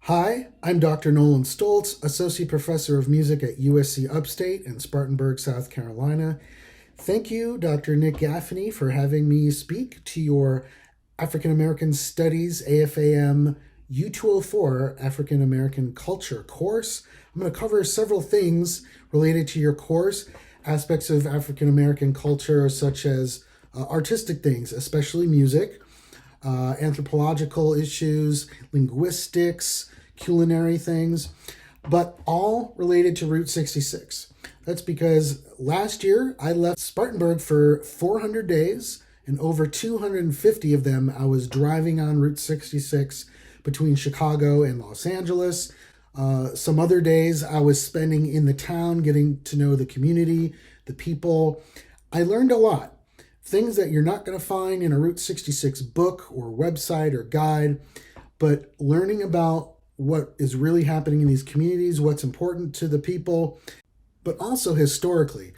Hi, I'm Dr. Nolan Stoltz, Associate Professor of Music at USC Upstate in Spartanburg, South Carolina. Thank you, Dr. Nick Gaffney, for having me speak to your African American Studies AFAM U204 African American Culture course. I'm going to cover several things related to your course, aspects of African American culture such as artistic things, especially music, anthropological issues, linguistics, culinary things, but all related to Route 66. That's because last year I left Spartanburg for 400 days, and over 250 of them I was driving on Route 66 between Chicago and Los Angeles. Some other days I was spending in the town, getting to know the community, the people. I learned a lot. Things that you're not going to find in a Route 66 book or website or guide, but learning about what is really happening in these communities, what's important to the people, but also historically.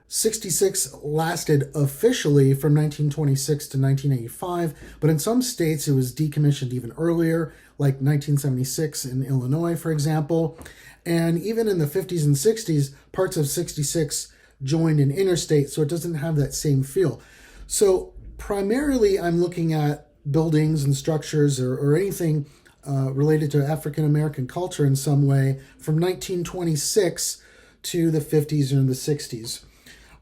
66 lasted officially from 1926 to 1985, but in some states it was decommissioned even earlier, like 1976 in Illinois, for example. And even in the 50s and 60s, parts of 66 joined an interstate, so it doesn't have that same feel. So primarily I'm looking at buildings and structures or anything related to African American culture in some way from 1926 to the 50s and the 60s.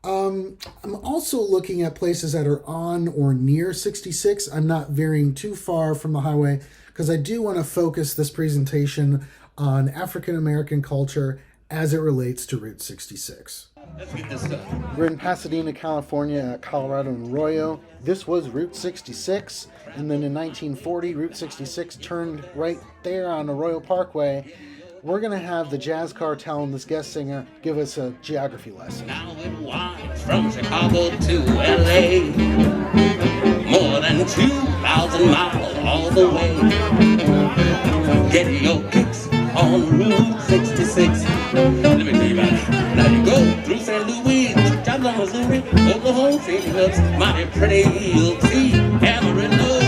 I'm also looking at places that are on or near 66. I'm not veering too far from the highway because I do want to focus this presentation on African American culture as it relates to Route 66. Let's get this done. We're in Pasadena, California at Colorado and Arroyo. This was Route 66, and then in 1940, Route 66 turned right there on Arroyo Parkway. We're going to have the Jazz Cartel and this guest singer give us a geography lesson. Now it winds from Chicago to LA, more than 2,000 miles all the way. Get your kicks on Route 66. Let me tell you about it. Now you go through St. Louis, Joplin, Missouri, Oklahoma, St. Louis, mighty pretty, you'll see Amarillo,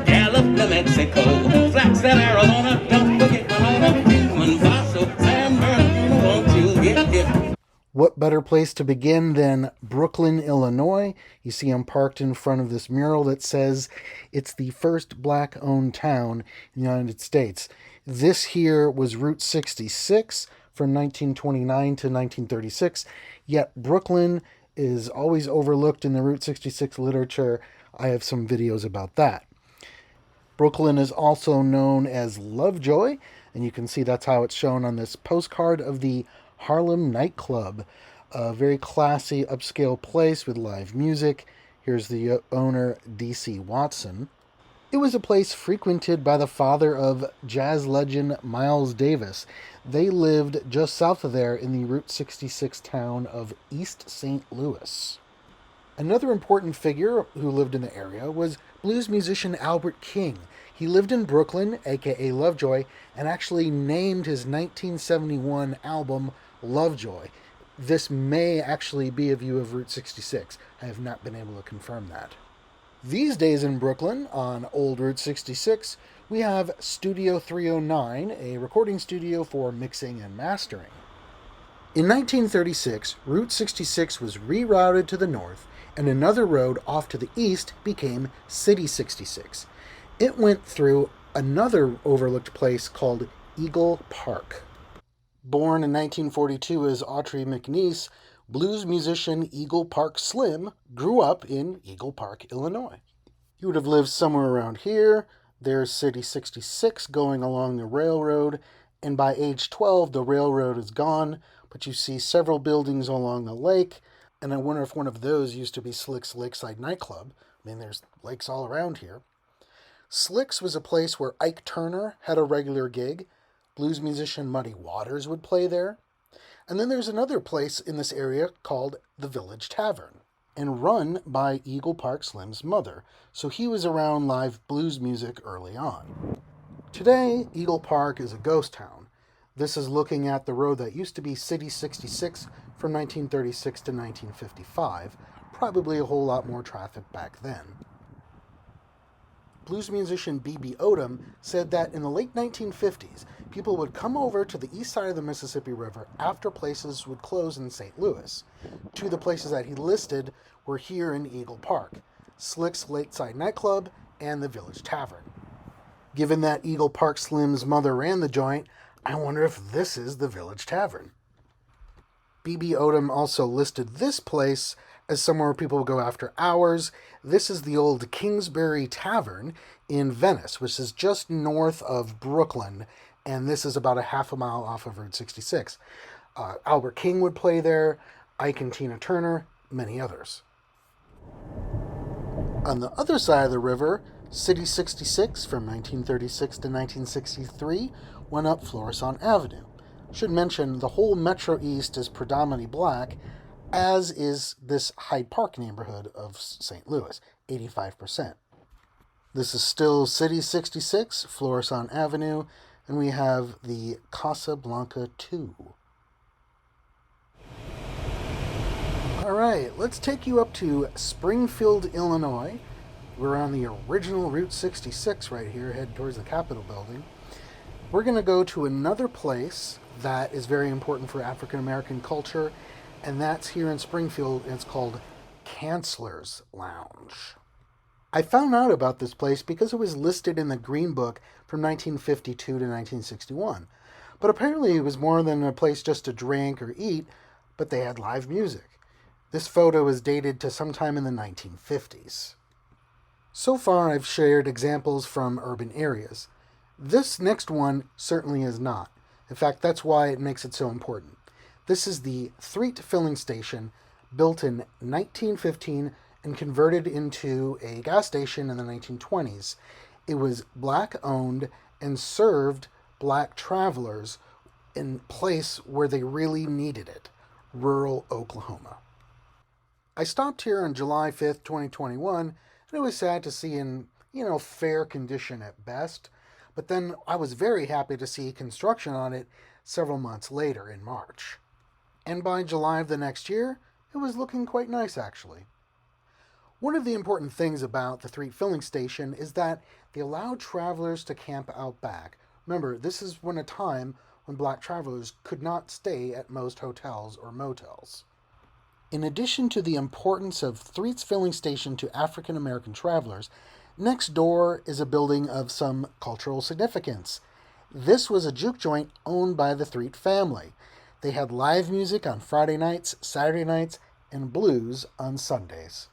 Gallup, New Mexico, Flagstaff, Arizona, don't forget Winona, Kingman, Paso, San Bernardino, won't you get hip? What better place to begin than Brooklyn, Illinois? You see I'm parked in front of this mural that says it's the first black-owned town in the United States. This here was Route 66 from 1929 to 1936, yet Brooklyn is always overlooked in the Route 66 literature. I have some videos about that. Brooklyn is also known as Lovejoy, and you can see that's how it's shown on this postcard of the Harlem nightclub, a very classy upscale place with live music. Here's the owner, D.C. Watson. It was a place frequented by the father of jazz legend Miles Davis. They lived just south of there in the Route 66 town of East St. Louis. Another important figure who lived in the area was blues musician Albert King. He lived in Brooklyn, aka Lovejoy, and actually named his 1971 album Lovejoy. This may actually be a view of Route 66. I have not been able to confirm that. These days in Brooklyn, on Old Route 66, we have Studio 309, a recording studio for mixing and mastering. In 1936, Route 66 was rerouted to the north, and another road off to the east became City 66. It went through another overlooked place called Eagle Park. Born in 1942 as Autry McNeese, blues musician Eagle Park Slim grew up in Eagle Park, Illinois. He would have lived somewhere around here. There's City 66 going along the railroad, and by age 12 the railroad is gone, but you see several buildings along the lake, and I wonder if one of those used to be Slick's Lakeside nightclub. I mean, there's lakes all around here. Slick's was a place where Ike Turner had a regular gig. Blues musician Muddy Waters would play there. And then there's another place in this area called the Village Tavern, and run by Eagle Park Slim's mother, so he was around live blues music early on. Today, Eagle Park is a ghost town. This is looking at the road that used to be City 66 from 1936 to 1955, probably a whole lot more traffic back then. Blues musician B.B. Odom said that in the late 1950s, people would come over to the east side of the Mississippi River after places would close in St. Louis. Two of the places that he listed were here in Eagle Park, Slick's Lakeside Nightclub and the Village Tavern. Given that Eagle Park Slim's mother ran the joint, I wonder if this is the Village Tavern. B.B. Odom also listed this place as somewhere people will go after hours. This is the old Kingsbury Tavern in Venice, which is just north of Brooklyn, and this is about a half a mile off of Route 66. Albert King would play there, Ike and Tina Turner, many others. On the other side of the river, City 66 from 1936 to 1963 went up Florissant Avenue. Should mention the whole Metro East is predominantly black, as is this Hyde Park neighborhood of St. Louis, 85%. This is still City 66, Florissant Avenue, and we have the Casablanca 2. All right, let's take you up to Springfield, Illinois. We're on the original Route 66 right here, head towards the Capitol building. We're going to go to another place that is very important for African American culture, and that's here in Springfield, and it's called Chancellor's Lounge. I found out about this place because it was listed in the Green Book from 1952 to 1961. But apparently it was more than a place just to drink or eat, but they had live music. This photo is dated to sometime in the 1950s. So far I've shared examples from urban areas. This next one certainly is not. In fact, that's why it makes it so important. This is the Threet Filling Station, built in 1915 and converted into a gas station in the 1920s. It was black-owned and served black travelers in a place where they really needed it, rural Oklahoma. I stopped here on July 5th, 2021, and it was sad to see in, fair condition at best. But then I was very happy to see construction on it several months later in March. And by July of the next year, it was looking quite nice actually. One of the important things about the Threet Filling Station is that they allowed travelers to camp out back. Remember, this is a time when black travelers could not stay at most hotels or motels. In addition to the importance of Threet's Filling Station to African American travelers, next door is a building of some cultural significance. This was a juke joint owned by the Threet family. They had live music on Friday nights, Saturday nights, and blues on Sundays.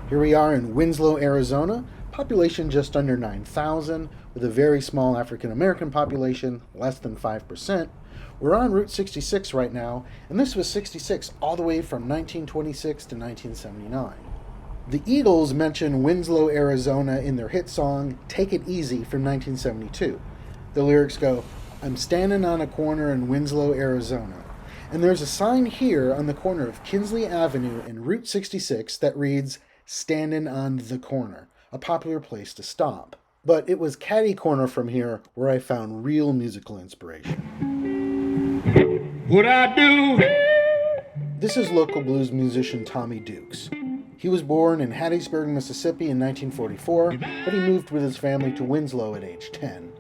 Here we are in Winslow, Arizona, population just under 9,000, with a very small African American population, less than 5%. We're on Route 66 right now, and this was 66 all the way from 1926 to 1979. The Eagles mention Winslow, Arizona in their hit song, Take It Easy from 1972. The lyrics go, I'm standing on a corner in Winslow, Arizona. And there's a sign here on the corner of Kinsley Avenue and Route 66 that reads, Standing on the Corner, a popular place to stop. But it was catty corner from here where I found real musical inspiration. What I do? This is local blues musician Tommy Dukes. He was born in Hattiesburg, Mississippi in 1944, but he moved with his family to Winslow at age 10.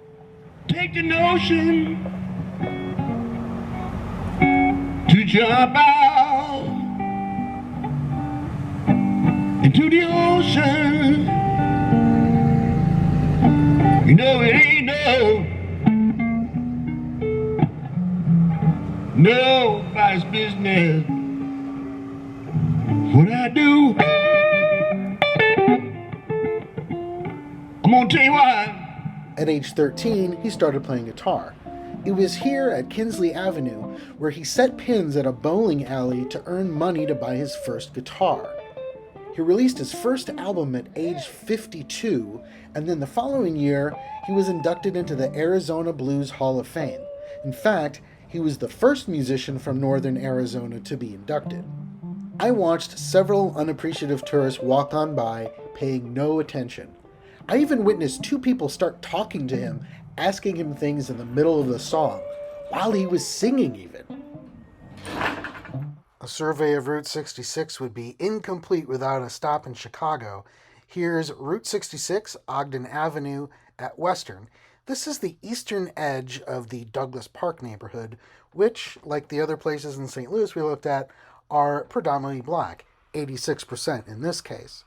Take the notion to jump out into the ocean. You know it ain't nobody's business. What I do, I'm gonna tell you why. At age 13, he started playing guitar. It was here at Kinsley Avenue where he set pins at a bowling alley to earn money to buy his first guitar. He released his first album at age 52, and then the following year, he was inducted into the Arizona Blues Hall of Fame. In fact, he was the first musician from northern Arizona to be inducted. I watched several unappreciative tourists walk on by, paying no attention. I even witnessed two people start talking to him, asking him things in the middle of the song, while he was singing even. A survey of Route 66 would be incomplete without a stop in Chicago. Here's Route 66, Ogden Avenue at Western. This is the eastern edge of the Douglas Park neighborhood, which, like the other places in St. Louis we looked at, are predominantly black, 86% in this case.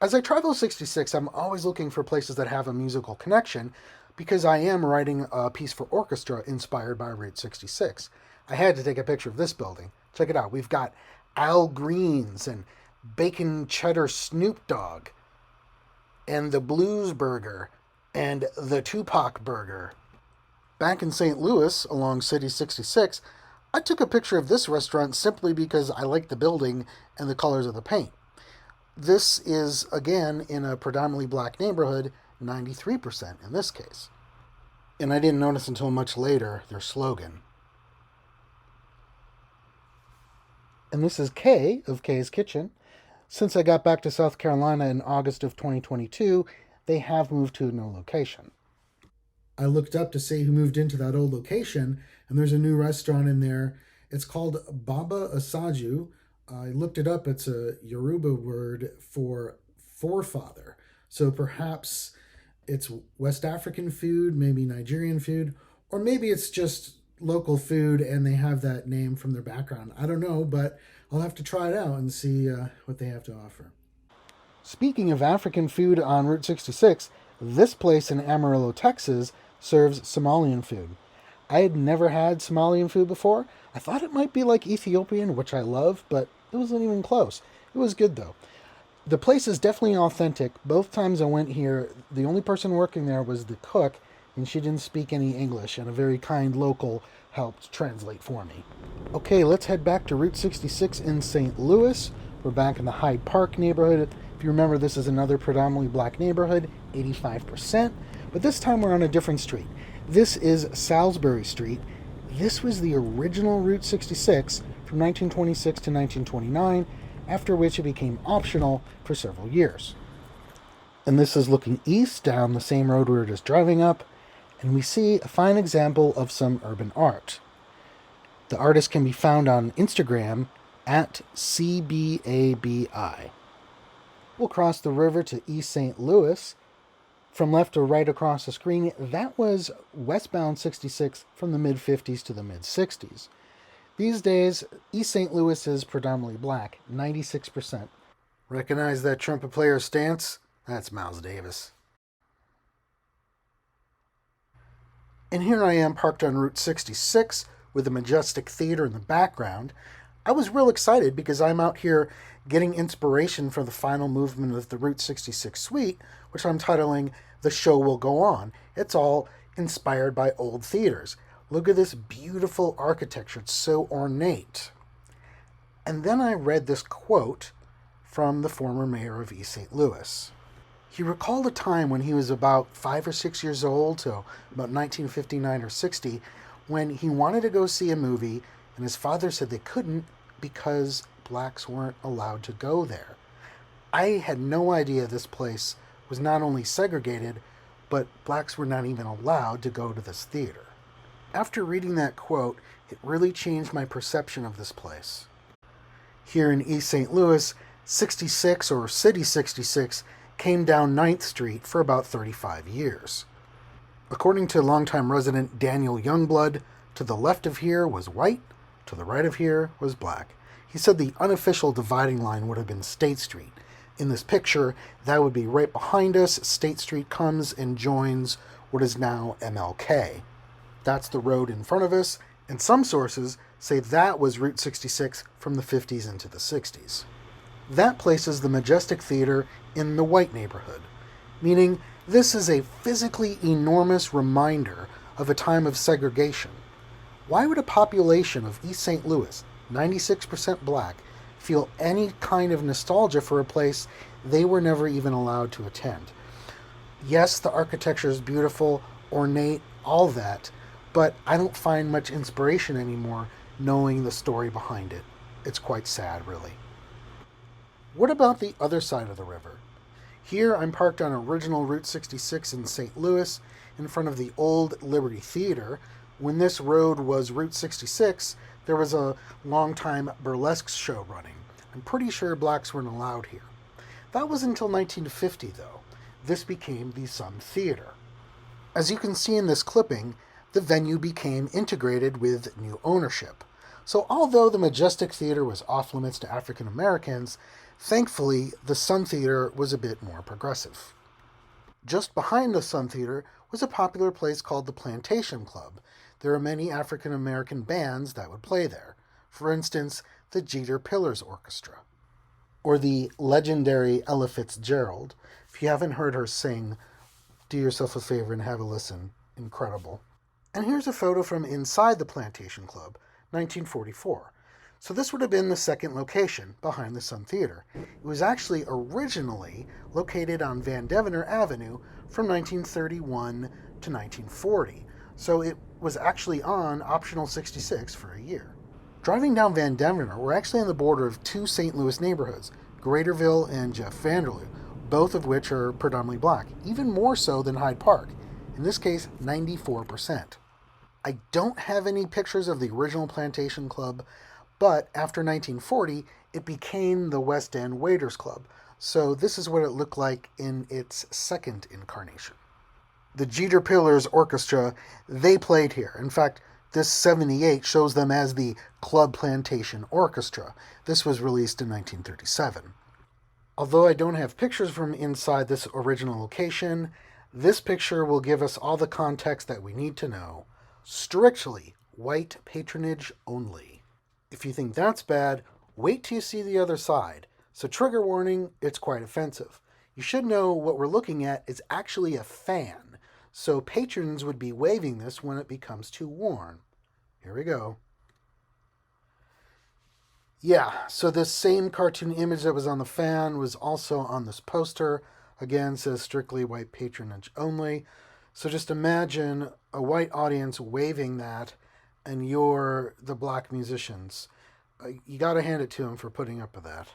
As I travel 66, I'm always looking for places that have a musical connection because I am writing a piece for orchestra inspired by Route 66. I had to take a picture of this building. Check it out. We've got Al Green's and Bacon Cheddar Snoop Dogg and the Blues Burger and the Tupac Burger. Back in St. Louis, along City 66, I took a picture of this restaurant simply because I like the building and the colors of the paint. This is, again, in a predominantly black neighborhood, 93% in this case. And I didn't notice until much later their slogan. And this is Kay of Kay's Kitchen. Since I got back to South Carolina in August of 2022, they have moved to a new location. I looked up to see who moved into that old location, and there's a new restaurant in there. It's called Baba Asaju. I looked it up. It's a Yoruba word for forefather. So perhaps it's West African food, maybe Nigerian food, or maybe it's just local food and they have that name from their background. I don't know, but I'll have to try it out and see what they have to offer. Speaking of African food on Route 66, this place in Amarillo, Texas serves Somalian food. I had never had Somalian food before. I thought it might be like Ethiopian, which I love, but it wasn't even close. It was good though. The place is definitely authentic. Both times I went here, the only person working there was the cook, and she didn't speak any English, and a very kind local helped translate for me. Okay, let's head back to Route 66 in St. Louis. We're back in the Hyde Park neighborhood. If you remember, this is another predominantly black neighborhood, 85%, but this time we're on a different street. This is Salisbury Street. This was the original Route 66 from 1926 to 1929, after which it became optional for several years. And this is looking east down the same road we were just driving up, and we see a fine example of some urban art. The artist can be found on Instagram at CBABI. We'll cross the river to East St. Louis. From left to right across the screen, that was westbound 66 from the mid-50s to the mid-60s. These days, East St. Louis is predominantly black, 96%. Recognize that trumpet player's stance? That's Miles Davis. And here I am parked on Route 66 with the Majestic Theater in the background. I was real excited because I'm out here getting inspiration for the final movement of the Route 66 suite, which I'm titling The Show Will Go On. It's all inspired by old theaters. Look at this beautiful architecture. It's so ornate. And then I read this quote from the former mayor of East St. Louis. He recalled a time when he was about 5 or 6 years old, so about 1959 or 60, when he wanted to go see a movie, and his father said they couldn't because blacks weren't allowed to go there. I had no idea this place was not only segregated, but blacks were not even allowed to go to this theater. After reading that quote, it really changed my perception of this place. Here in East St. Louis, 66 or City 66 came down 9th Street for about 35 years. According to longtime resident Daniel Youngblood, to the left of here was white, to the right of here was black. He said the unofficial dividing line would have been State Street. In this picture, that would be right behind us. State Street comes and joins what is now MLK. That's the road in front of us, and some sources say that was Route 66 from the 50s into the 60s. That places the Majestic Theater in the white neighborhood, meaning this is a physically enormous reminder of a time of segregation. Why would a population of East St. Louis, 96% black, feel any kind of nostalgia for a place they were never even allowed to attend? Yes, the architecture is beautiful, ornate, all that, but I don't find much inspiration anymore knowing the story behind it. It's quite sad, really. What about the other side of the river? Here I'm parked on original Route 66 in St. Louis in front of the old Liberty Theater. When this road was Route 66, there was a long-time burlesque show running. I'm pretty sure blacks weren't allowed here. That was until 1950, though. This became the Sun Theater. As you can see in this clipping, the venue became integrated with new ownership. So although the Majestic Theater was off limits to African Americans, thankfully the Sun Theater was a bit more progressive. Just behind the Sun Theater was a popular place called the Plantation Club. There are many African American bands that would play there. For instance, the Jeter Pillars Orchestra, or the legendary Ella Fitzgerald. If you haven't heard her sing, do yourself a favor and have a listen. Incredible. And here's a photo from inside the Plantation Club, 1944. So this would have been the second location behind the Sun Theater. It was actually originally located on Van Deventer Avenue from 1931 to 1940. So it was actually on optional 66 for a year. Driving down Van Deventer, we're actually on the border of two St. Louis neighborhoods, Greaterville and Jeff Vanderloo, both of which are predominantly black, even more so than Hyde Park. In this case, 94%. I don't have any pictures of the original Plantation Club, but after 1940, it became the West End Waiters Club. So this is what it looked like in its second incarnation. The Jeter Pillars Orchestra, they played here. In fact, this 78 shows them as the Club Plantation Orchestra. This was released in 1937. Although I don't have pictures from inside this original location, this picture will give us all the context that we need to know. Strictly white patronage only. If you think that's bad, wait till you see the other side. So trigger warning, it's quite offensive. You should know what we're looking at is actually a fan. So patrons would be waving this when it becomes too warm. Here we go. Yeah, so this same cartoon image that was on the fan was also on this poster. Again, says strictly white patronage only. So just imagine a white audience waving that, and you're the black musicians. You gotta hand it to them for putting up with that.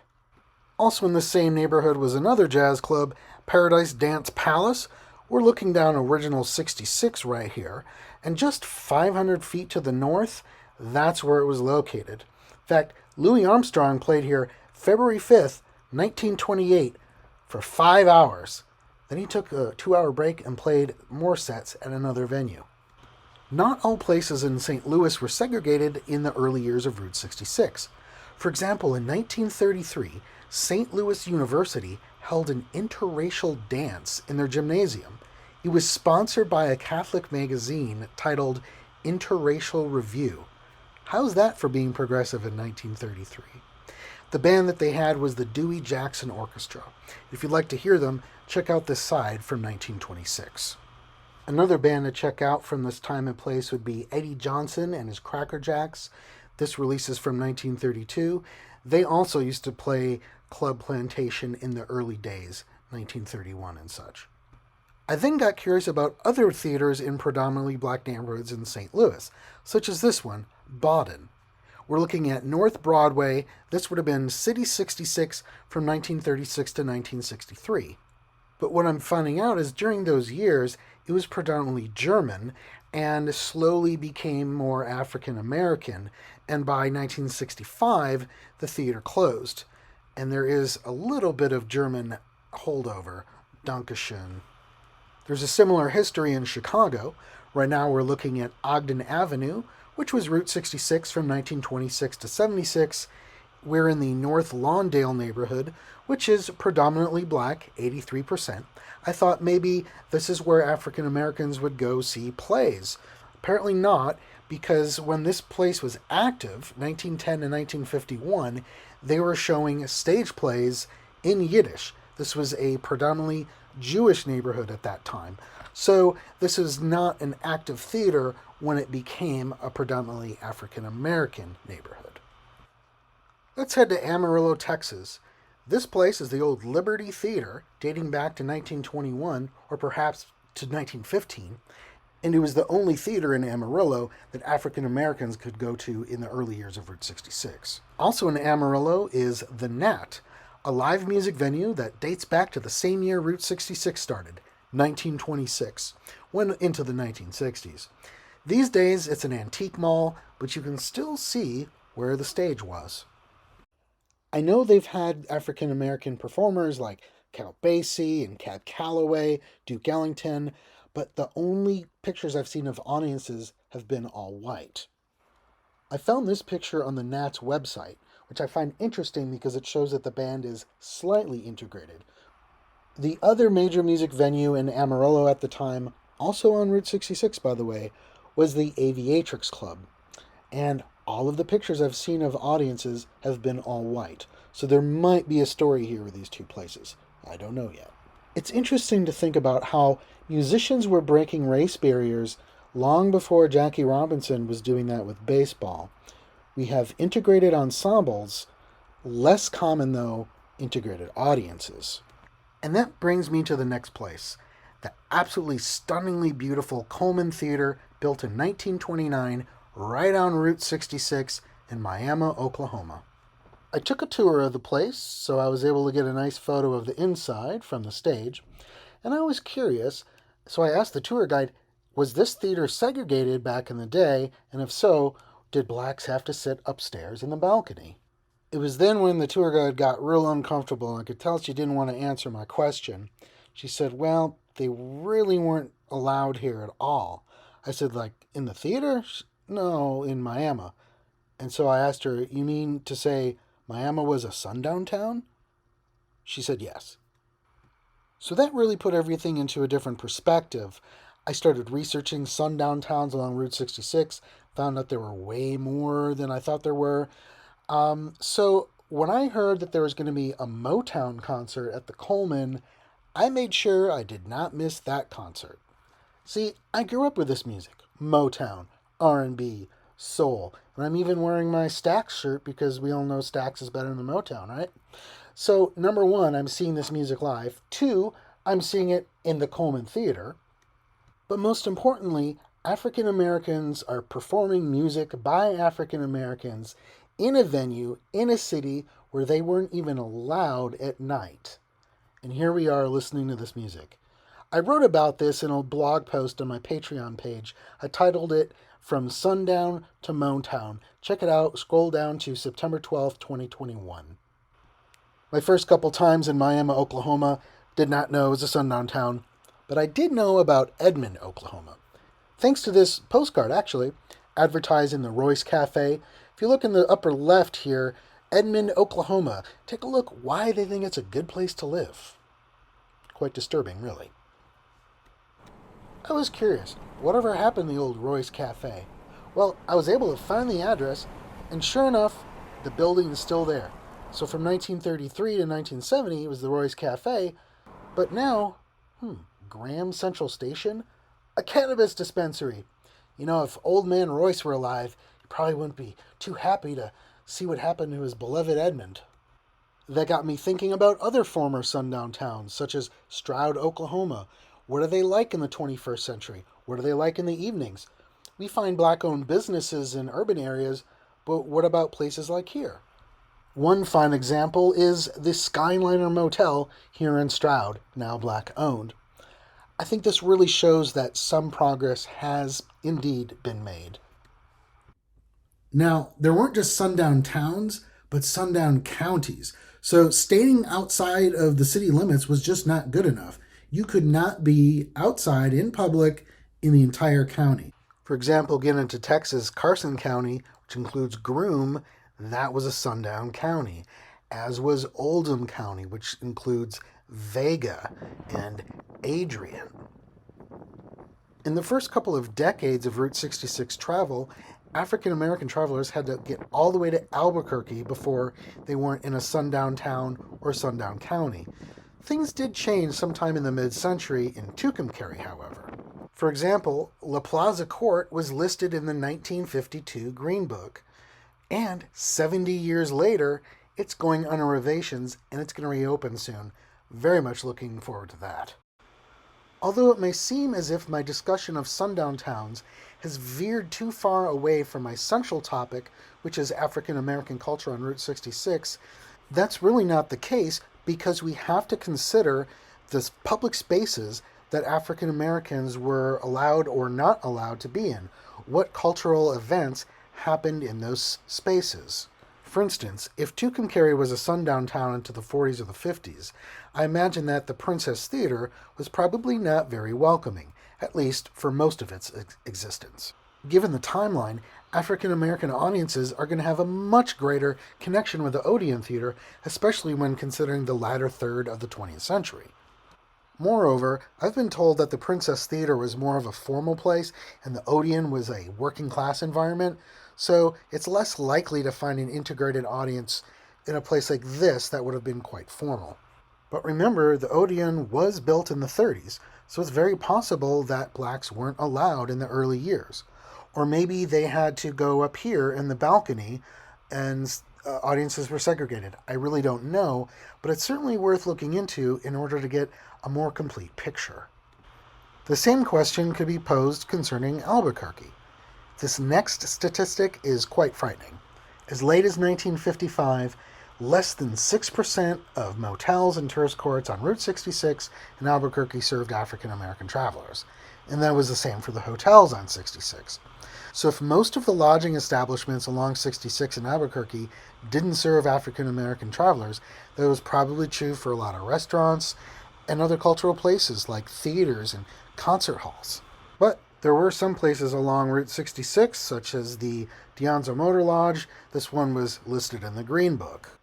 Also in the same neighborhood was another jazz club, Paradise Dance Palace. We're looking down original 66 right here, and just 500 feet to the north, that's where it was located. In fact, Louis Armstrong played here February 5th, 1928, for 5 hours. Then he took a 2-hour break and played more sets at another venue. Not all places in St. Louis were segregated in the early years of Route 66. For example, in 1933, St. Louis University held an interracial dance in their gymnasium. It was sponsored by a Catholic magazine titled Interracial Review. How's that for being progressive in 1933? The band that they had was the Dewey Jackson Orchestra. If you'd like to hear them, check out this side from 1926. Another band to check out from this time and place would be Eddie Johnson and his Cracker Jacks. This release is from 1932. They also used to play Club Plantation in the early days, 1931 and such. I then got curious about other theaters in predominantly black neighborhoods in St. Louis, such as this one, Bauden. We're looking at North Broadway. This would have been City 66 from 1936 to 1963. But what I'm finding out is during those years, it was predominantly German and slowly became more African American. And by 1965, the theater closed. And there is a little bit of German holdover. Dankeschön. There's a similar history in Chicago. Right now we're looking at Ogden Avenue, which was Route 66 from 1926 to 76. We're in the North Lawndale neighborhood, which is predominantly black, 83%. I thought maybe this is where African Americans would go see plays. Apparently not, because when this place was active, 1910 to 1951, they were showing stage plays in Yiddish. This was a predominantly Jewish neighborhood at that time. So this is not an active theater when it became a predominantly African American neighborhood. Let's head to Amarillo, Texas. This place is the old Liberty Theater, dating back to 1921 or perhaps to 1915, and it was the only theater in Amarillo that African Americans could go to in the early years of Route 66. Also in Amarillo is The Nat, a live music venue that dates back to the same year Route 66 started, 1926, went into the 1960s. These days it's an antique mall, but you can still see where the stage was. I know they've had African American performers like Count Basie and Cab Calloway, Duke Ellington, but the only pictures I've seen of audiences have been all white. I found this picture on the Nats website, which I find interesting because it shows that the band is slightly integrated. The other major music venue in Amarillo at the time, also on Route 66 by the way, was the Aviatrix Club. And all of the pictures I've seen of audiences have been all white. So there might be a story here with these two places. I don't know yet. It's interesting to think about how musicians were breaking race barriers long before Jackie Robinson was doing that with baseball. We have integrated ensembles, less common though, integrated audiences. And that brings me to the next place, the absolutely stunningly beautiful Coleman Theater, built in 1929, right on Route 66 in Miami, Oklahoma. I took a tour of the place, so I was able to get a nice photo of the inside from the stage, and I was curious, so I asked the tour guide, was this theater segregated back in the day, and if so, did blacks have to sit upstairs in the balcony? It was then when the tour guide got real uncomfortable, and I could tell she didn't want to answer my question. She said, well, they really weren't allowed here at all. I said, like, in the theater? No, in Miami. And so I asked her, you mean to say Miami was a sundown town? She said yes. So that really put everything into a different perspective. I started researching sundown towns along Route 66, found out there were way more than I thought there were. So when I heard that there was going to be a Motown concert at the Coleman, I made sure I did not miss that concert. See, I grew up with this music, Motown, R&B, soul, and I'm even wearing my Stax shirt because we all know Stax is better than Motown, right? So, number one, I'm seeing this music live. Two, I'm seeing it in the Coleman Theater. But most importantly, African Americans are performing music by African Americans in a venue, in a city where they weren't even allowed at night. And here we are listening to this music. I wrote about this in a blog post on my Patreon page. I titled it From Sundown to Motown. Check it out. Scroll down to September 12th, 2021. My first couple times in Miami, Oklahoma, did not know it was a sundown town, but I did know about Edmond, Oklahoma. Thanks to this postcard, actually, advertising the Royce Cafe. If you look in the upper left here, Edmond, Oklahoma, take a look why they think it's a good place to live. Quite disturbing, really. I was curious, whatever happened to the old Royce Cafe? Well, I was able to find the address, and sure enough, the building is still there. So from 1933 to 1970, it was the Royce Cafe, but now, Graham Central Station? A cannabis dispensary. You know, if old man Royce were alive, he probably wouldn't be too happy to see what happened to his beloved Edmond. That got me thinking about other former sundown towns, such as Stroud, Oklahoma. What are they like in the 21st century? What are they like in the evenings? We find black-owned businesses in urban areas, but what about places like here? One fine example is the Skyliner Motel here in Stroud, now black-owned. I think this really shows that some progress has indeed been made. Now, there weren't just sundown towns, but sundown counties. So stating outside of the city limits was just not good enough. You could not be outside in public in the entire county. For example, get into Texas, Carson County, which includes Groom, that was a sundown county, as was Oldham County, which includes Vega and Adrian. In the first couple of decades of Route 66 travel, African American travelers had to get all the way to Albuquerque before they weren't in a sundown town or sundown county. Things did change sometime in the mid-century in Tucumcari, however. For example, La Plaza Court was listed in the 1952 Green Book, and 70 years later, it's going under renovations and it's going to reopen soon. Very much looking forward to that. Although it may seem as if my discussion of sundown towns has veered too far away from my central topic, which is African American culture on Route 66, that's really not the case because we have to consider the public spaces that African Americans were allowed or not allowed to be in. What cultural events happened in those spaces? For instance, if Tucumcari was a sundown town into the 40s or the 50s, I imagine that the Princess Theater was probably not very welcoming, at least for most of its existence. Given the timeline, African American audiences are going to have a much greater connection with the Odeon Theater, especially when considering the latter third of the 20th century. Moreover, I've been told that the Princess Theater was more of a formal place and the Odeon was a working class environment, so it's less likely to find an integrated audience in a place like this that would have been quite formal. But remember, the Odeon was built in the 30s, so it's very possible that blacks weren't allowed in the early years. Or maybe they had to go up here in the balcony and audiences were segregated. I really don't know, but it's certainly worth looking into in order to get a more complete picture. The same question could be posed concerning Albuquerque. This next statistic is quite frightening. As late as 1955, less than 6% of motels and tourist courts on Route 66 in Albuquerque served African American travelers, and that was the same for the hotels on 66. So if most of the lodging establishments along 66 in Albuquerque didn't serve African American travelers, that was probably true for a lot of restaurants and other cultural places like theaters and concert halls. But there were some places along Route 66, such as the Dianzo Motor Lodge. This one was listed in the Green Book.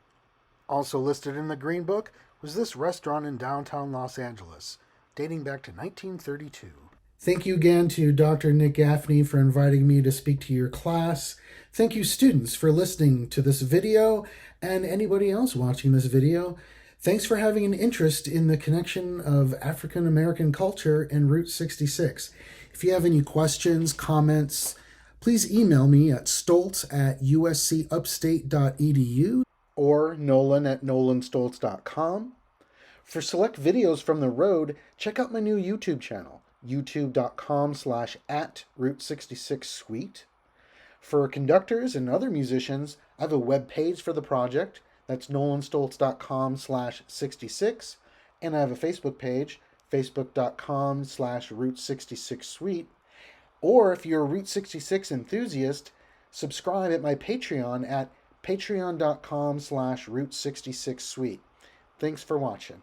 Also listed in the Green Book was this restaurant in downtown Los Angeles, dating back to 1932. Thank you again to Dr. Nick Gaffney for inviting me to speak to your class. Thank you, students, for listening to this video, and anybody else watching this video. Thanks for having an interest in the connection of African American culture and Route 66. If you have any questions, comments, please email me at stoltz@uscupstate.edu or nolan@nolanstoltz.com. For select videos from the road, check out my new YouTube channel, youtube.com/@Route66Suite. For conductors and other musicians, I have a web page for the project. That's nolanstoltz.com/66. And I have a Facebook page, facebook.com/Route66Suite. Or if you're a Route 66 enthusiast, subscribe at my Patreon at patreon.com/Route66Suite. Thanks for watching.